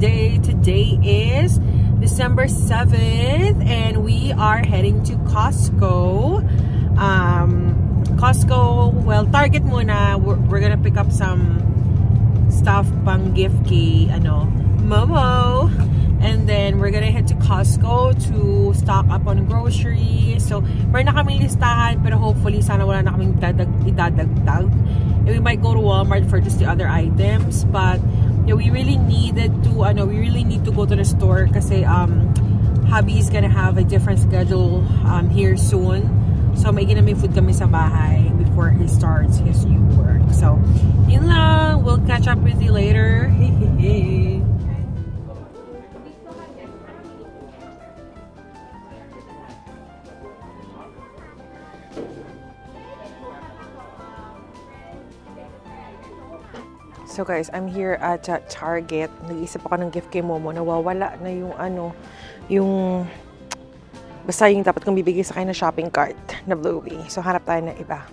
day. Today is December 7th and we are heading to Costco. Well, Target muna. We're gonna pick up some stuff pang gift kay Momo. And then we're gonna head to Costco to stock up on groceries. So, meron na kaming listahan pero hopefully sana wala na kaming idadagdag. And we might go to Walmart for just the other items, but yeah, we really need to go to the store kasi hubby is gonna have a different schedule here soon. So, may food kami sa bahay before he starts his new work. So, yun lang. We'll catch up with you later. So guys, I'm here at Target. Nag-iisip ako ng gift kay Momo. Nawawala na yung basta yung dapat kong bibigay sa kanya na shopping cart na Bluey. So hanap tayo ng iba.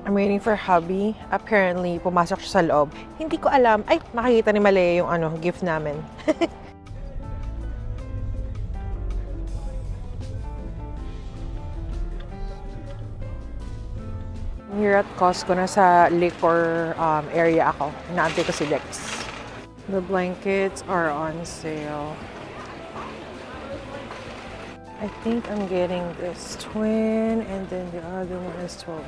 I'm waiting for hubby. Apparently, pumasok siya sa loob. Hindi ko alam. Ay, nakikita ni Malaya yung gift namin. Here at Costco, nasa liquor area ako. Inaantay ko si Lex. The blankets are on sale. I think I'm getting this twin and then the other one is $12.99.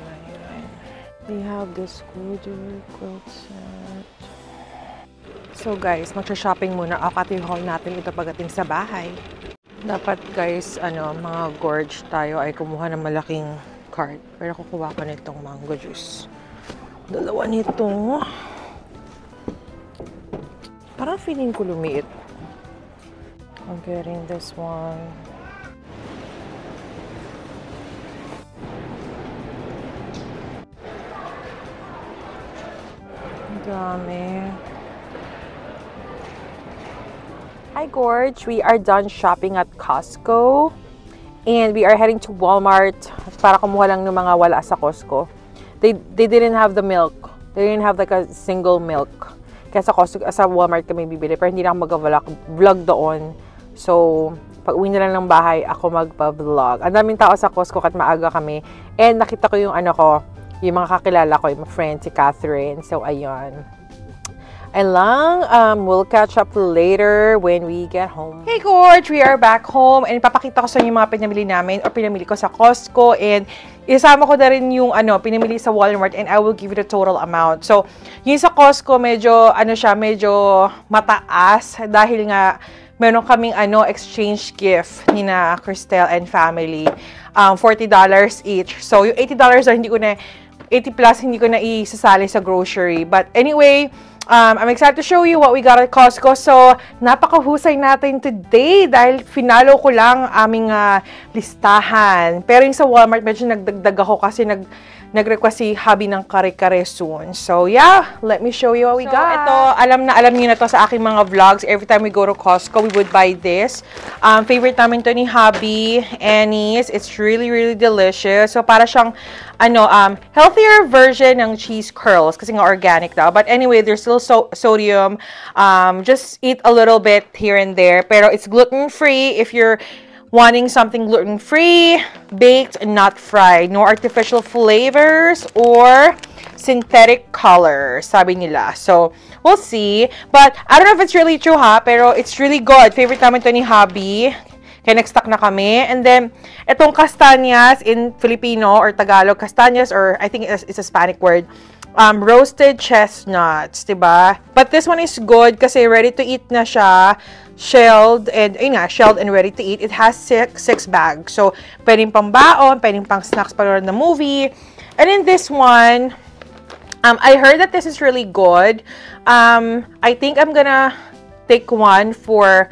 They have this Goodyear quilt set. So guys, magsha-shopping muna ako at i-haul natin ito pagdating sa bahay. Dapat guys, mga gorge tayo ay kumuha ng malaking cart. Pero kukuha ko nitong mango juice. Dalawa nito. Parang feeling ko lumiit. I'm getting this one. Dami. Hi Gorge! We are done shopping at Costco. And we are heading to Walmart para kumuha lang ng mga wala sa Costco. They didn't have the milk. They didn't have like a single milk. Kaya sa Walmart kami bibili. Pero hindi na ako mag-vlog doon. So, pag uwi na lang ng bahay, ako magpa-vlog. Ang daming tao sa Costco at maaga kami. And nakita ko yung yung mga kakilala ko, yung mga friend, si Catherine. So, ayun. We'll catch up later when we get home. Hey Gorge! We are back home and ipapakita ko sa inyo yung mga pinamili namin o pinamili ko sa Costco and isama ko na rin yung pinamili sa Walmart and I will give you the total amount. So, yung sa Costco medyo medyo mataas dahil nga meron kaming exchange gift ni na Cristel and family. $40 each. So, yung $80 hindi ko na 80 plus hindi ko na isasali sa grocery. But anyway, I'm excited to show you what we got at Costco. So, napakahusay natin today dahil finalo ko lang aming listahan. Pero yung sa Walmart, medyo nagdagdag ako kasi nag-request si hubby ng kare-kare soon. So, yeah, let me show you what we got. Ito, alam niyo na to sa aking mga vlogs. Every time we go to Costco, we would buy this. Favorite namin to ni hubby, Annie's. It's really, really delicious. So, para siyang, healthier version ng cheese curls kasi nga organic daw. But anyway, there's still sodium. Just eat a little bit here and there. Pero it's gluten-free if you're wanting something gluten-free, baked, and not fried. No artificial flavors or synthetic colors, sabi nila. So, we'll see. But, I don't know if it's really true pero it's really good. Favorite namin to ni hubby. Kaya nag-stock na kami. And then, itong castañas in Filipino or Tagalog, castañas or I think it's a Hispanic word. Roasted chestnuts, diba? But this one is good kasi ready to eat na siya. Shelled and ready to eat. It has six bags. So, pwedeng pang baon, pwedeng pang snacks para na movie. And in this one, I heard that this is really good. I think I'm gonna take one for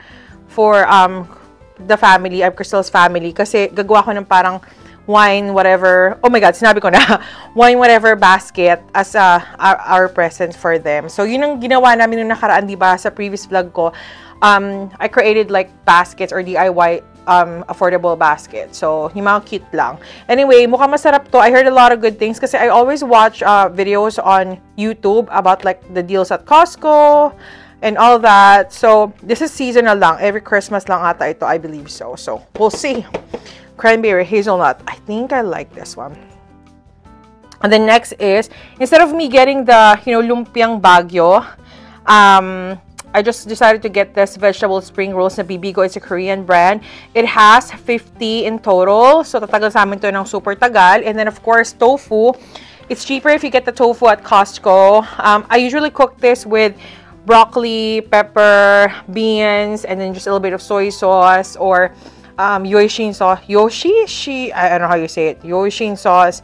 the family, Cristel's family. Kasi gagawa ko ng parang wine whatever. Oh my God, sinabi ko na. Wine whatever basket as our present for them. So, yun ang ginawa namin nung nakaraan, diba? Sa previous vlog ko. I created like baskets or DIY affordable basket. So, yung mga cute lang. Anyway, mukhang masarap to. I heard a lot of good things kasi I always watch videos on YouTube about like the deals at Costco and all that. So, this is seasonal lang. Every Christmas lang ata ito, I believe so. So, we'll see. Cranberry, hazelnut. I think I like this one. And then next is, instead of me getting the, you know, lumpiang Baguio, I just decided to get this vegetable spring rolls na Bibigo. It's a Korean brand. It has 50 in total. So, tatagal sa amin to ng super tagal. And then, of course, tofu. It's cheaper if you get the tofu at Costco. I usually cook this with broccoli, pepper, beans, and then just a little bit of soy sauce or Yoishin sauce. I don't know how you say it. Yoishin sauce.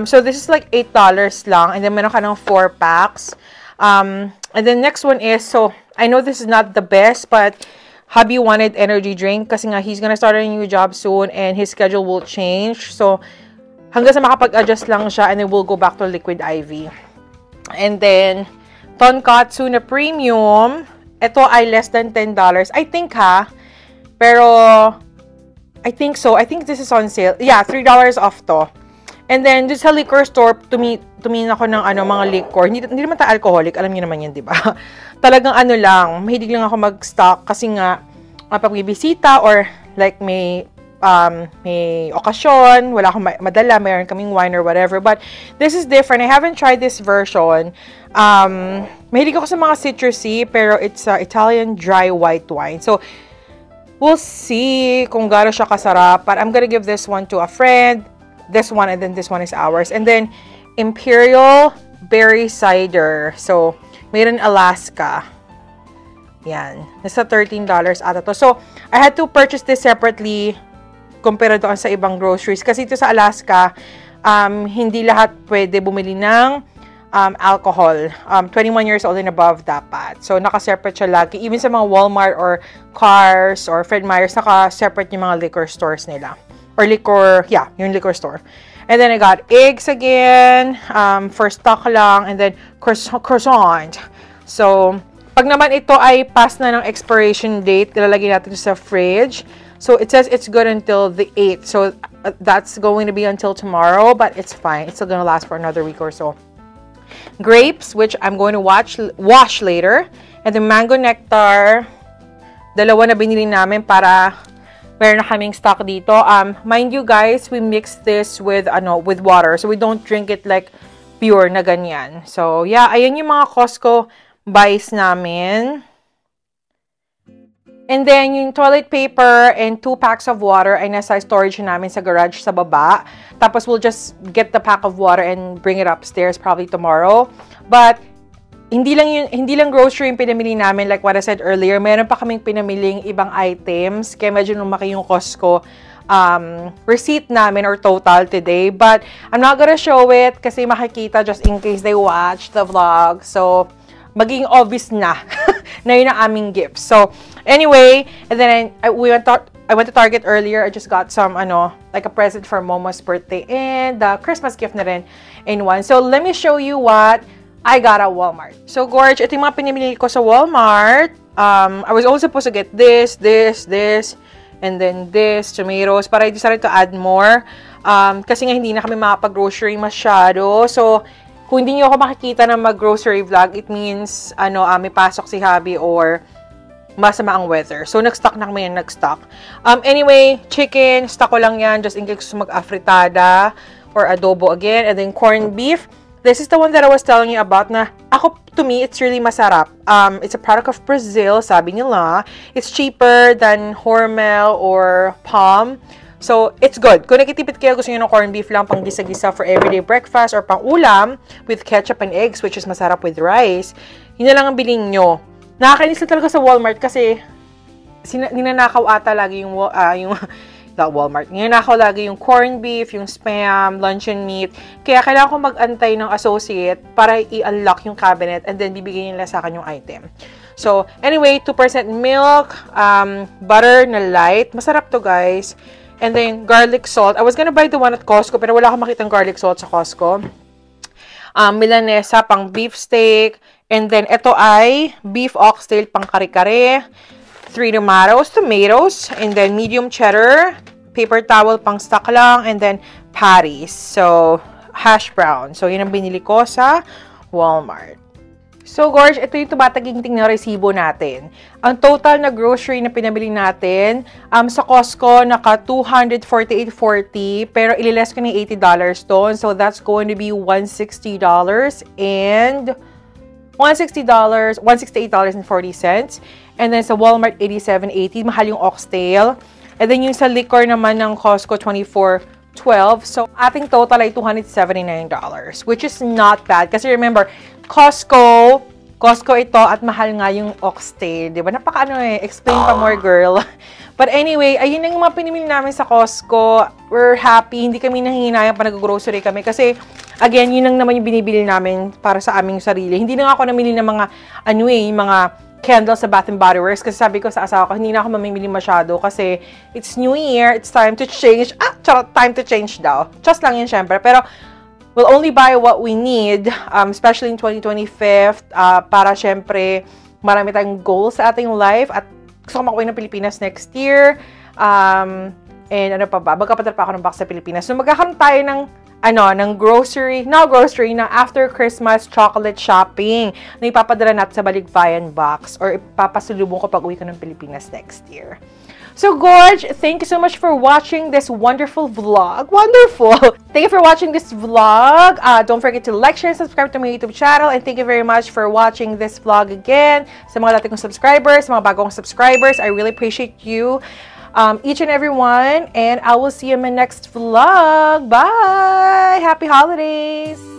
So this is like $8 lang. And then meron ka ng 4 packs. And then next one is, so I know this is not the best, but hubby wanted energy drink kasi nga he's gonna start a new job soon and his schedule will change. So hanggang sa makapag-adjust lang siya and then we'll go back to Liquid IV. And then Tonkatsu na premium. Ito ay less than $10. I think pero I think so. I think this is on sale. Yeah, $3 off to. And then, just sa liquor store, tumingin ako ng mga liquor. Hindi naman tayo alcoholic. Alam niyo naman yan, di ba? Talagang lang, mahilig lang ako mag-stock kasi nga, pag may bisita or like may okasyon, wala akong madala, mayroon kaming wine or whatever. But, this is different. I haven't tried this version. Mahilig ako sa mga citrusy, pero it's Italian dry white wine. So, we'll see kung gaano siya kasarap. But I'm gonna give this one to a friend. This one, and then this one is ours. And then, Imperial Berry Cider. So, mayroon Alaska. Yan. Nasa $13 ata to. So, I had to purchase this separately compared doon sa ibang groceries. Kasi ito sa Alaska, hindi lahat pwede bumili ng alcohol. 21 years old and above dapat. So, naka-separate siya lagi. Even sa mga Walmart or Cars or Fred Meyers, naka-separate yung mga liquor stores nila. Or liquor, yeah, yung liquor store. And then I got eggs again, for stock lang, and then croissant. So, pag naman ito ay pass na ng expiration date, ilalagay natin sa fridge. So, it says it's good until the 8th. So, that's going to be until tomorrow, but it's fine. It's still gonna last for another week or so. Grapes, which I'm going to wash later. And the mango nectar, dalawa na binili namin para meron na kaming stock dito. Mind you guys, we mix this with water. So, we don't drink it like pure na ganyan. So, yeah, ayan yung mga Costco buys namin. And then, yung toilet paper and 2 packs of water ay nasa storage namin sa garage sa baba. Tapos, we'll just get the pack of water and bring it upstairs probably tomorrow. But, hindi lang grocery yung pinamili namin, like what I said earlier. Meron pa kaming pinamiling ibang items. Kaya medyo lumaki yung Costco receipt namin or total today. But I'm not gonna show it kasi makikita just in case they watch the vlog. So, maging obvious na na yun ang aming gifts. So, anyway, and then I went to Target earlier. I just got some, like a present for Momo's birthday and the Christmas gift na rin in one. So, let me show you what I got at Walmart. So, gorge, ito yung mga pinamili ko sa Walmart. I was also supposed to get this, and then this, tomatoes, but I decided to add more. Kasi nga hindi na kami makapag-grocery masyado. So, kung hindi nyo ako makikita na mag-grocery vlog, it means, may pasok si hubby or masama ang weather. So, nag-stock na kami yan, nag-stock. Anyway, chicken, stock ko lang yan just in case mag-afritada or adobo again. And then, corned beef. This is the one that I was telling you about na to me, it's really masarap. It's a product of Brazil, sabi nila. It's cheaper than Hormel or Palm. So, it's good. Kung nakitipid kayo, gusto nyo ng corned beef lang pang gisa-gisa for everyday breakfast or pang ulam with ketchup and eggs, which is masarap with rice, yun na lang ang bilhin nyo. Nakakainis na talaga sa Walmart kasi ninanakaw ata lagi yung Walmart. Ninanakaw lagi yung corned beef, yung Spam, luncheon meat. Kaya kailangan ko mag-antay ng associate para i-unlock yung cabinet and then bibigyan nila sa akin yung item. So, anyway, 2% milk, butter na light. Masarap to, guys. And then, garlic salt. I was gonna buy the one at Costco, pero wala akong makitang garlic salt sa Costco. Milanesa, pang beef steak. And then, ito ay beef oxtail, pang kare-kare. 3 tomatoes, and then medium cheddar, paper towel pang stock lang, and then patties. So, hash brown. So, yun ang binili ko sa Walmart. So, Gorge, ito yung tumataginting na resibo natin. Ang total na grocery na pinabili natin, sa Costco, naka $248.40, pero ililes ko ng $80 doon. So, that's going to be $160 and $168.40. And then sa Walmart, $87.80. Mahal yung oxtail. And then yung sa liquor naman ng Costco, $24.12. So, ating total ay $279, which is not bad. Kasi remember, Costco ito at mahal nga yung oxtail. Diba? Explain pa more, girl. But anyway, ayun na yung mga pinimili namin sa Costco. We're happy. Hindi kami nanghihinayang pa nag-grocery kami. Kasi, again, yun lang naman yung binibili namin para sa aming sarili. Hindi na ako namili ng mga, mga candles sa Bath and Body Works. Kasi sabi ko sa asawa ko, hindi na ako mamimili masyado. Kasi, it's New Year. It's time to change. Time to change daw. Just lang yun, syempre. Pero, we'll only buy what we need, especially in 2025, para syempre marami tayong goals sa ating life at gusto ko makuha ng Pilipinas next year. And ano pa ba? Magkapadala pa ako ng box sa Pilipinas. So magkakaroon tayo ng ng grocery na after Christmas chocolate shopping na ipapadala natin sa Balikbayan box or ipapasulubong ko pag uwi ko ng Pilipinas next year. So, Gorge, thank you so much for watching this wonderful vlog. Wonderful! Thank you for watching this vlog. Don't forget to like, share, and subscribe to my YouTube channel. And thank you very much for watching this vlog again. Sa mga dati kong subscribers, sa mga bagong subscribers, I really appreciate you, each and every one. And I will see you in my next vlog. Bye! Happy holidays!